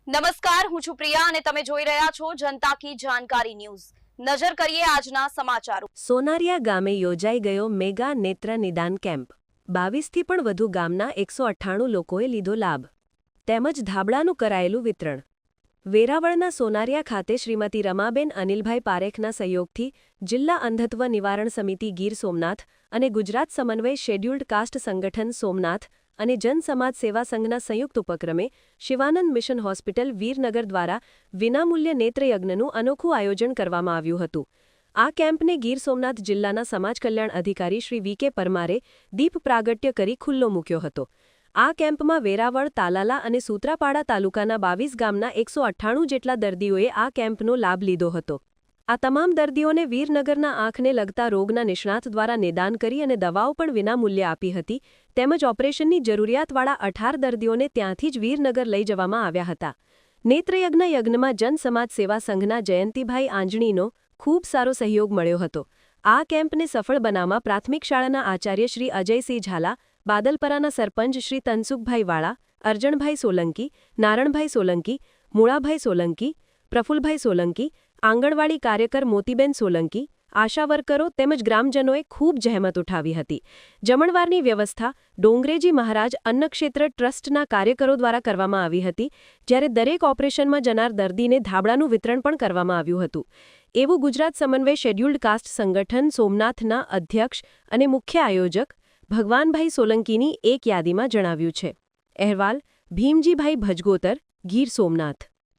નમસ્કાર, હું છું પ્રિયા અને તમે જોઈ રહ્યા છો જનતા કી જાણકારી ન્યૂઝ। નજર કરીએ આજના સમાચારો। સોનારિયા ગામે યોજાઈ ગયો મેગા નેત્ર નિદાન કેમ્પ। 22થી પણ વધુ ગામના 198 લોકોએ લીધો લાભ, તેમજ ધાબળાનું કરાયેલું વિતરણ। વેરાવળના સોનારિયા ખાતે શ્રીમતી રમાબેન અનિલભાઈ પારેખના સહયોગથી જિલ્લા અંધત્વ નિવારણ સમિતિ ગીર સોમનાથ અને ગુજરાત સમન્વય શેડ્યુલ્ડ કાસ્ટ સંગઠન સોમનાથ અને જન સમાજ સેવા સંઘના સંયુક્ત ઉપક્રમે શિવાનંદ મિશન હોસ્પિટલ વીરનગર દ્વારા વિનામૂલ્ય નેત્રયજ્ઞનું અનોખું આયોજન કરવામાં આવ્યું હતું। આ કેમ્પને ગીર સોમનાથ જિલ્લાના સમાજ કલ્યાણ અધિકારી શ્રી વી.કે. પરમારે દીપ પ્રાગટ્ય કરી ખુલ્લો મૂક્યો હતો। આ કેમ્પમાં વેરાવળ, તાલાલા અને સૂત્રાપાડા તાલુકાના 22 ગામના 198 જેટલા દર્દીઓએ આ કેમ્પનો લાભ લીધો હતો। આ તમામ દર્દીઓને વીરનગરના આંખને લગતા રોગના નિષ્ણાત દ્વારા નિદાન કરી અને દવાઓ પણ વિનામૂલ્યે આપી હતી, તેમજ ઓપરેશનની જરૂરિયાતવાળા 18 દર્દીઓને ત્યાંથી જ વીરનગર લઈ જવામાં આવ્યા હતા। નેત્રયજ્ઞ યજ્ઞમાં જન સમાજ સેવા સંઘના જયંતિભાઈ આંજણીનો ખૂબ સારો સહયોગ મળ્યો હતો। આ કેમ્પને સફળ બનાવવા પ્રાથમિક શાળાના આચાર્ય શ્રી અજયસિંહ ઝાલા, બાદલપરાના સરપંચ શ્રી તનસુખભાઈ વાળા, અરજણભાઈ સોલંકી, નારણભાઈ સોલંકી, મૂળાભાઈ સોલંકી, પ્રફુલભાઈ સોલંકી, આંગણવાડી કાર્યકર મોતીબેન સોલંકી, આશા વર્કરો તેમજ ગ્રામજનોએ ખૂબ જહેમત ઉઠાવી હતી। જમણવારની વ્યવસ્થા ડોંગરેજી મહારાજ અન્નક્ષેત્ર ટ્રસ્ટના કાર્યકરો દ્વારા કરવામાં આવી હતી, જ્યારે દરેક ઓપરેશનમાં જનાર દર્દીને ધાબળાનું વિતરણ પણ કરવામાં આવ્યું હતું, એવું ગુજરાત સમન્વય શેડ્યુલ્ડ કાસ્ટ સંગઠન સોમનાથના અધ્યક્ષ અને મુખ્ય આયોજક ભગવાનભાઈ સોલંકીની એક યાદીમાં જણાવ્યું છે। અહેવાલ ભીમજીભાઈ ભજગોતર, ગીર સોમનાથ।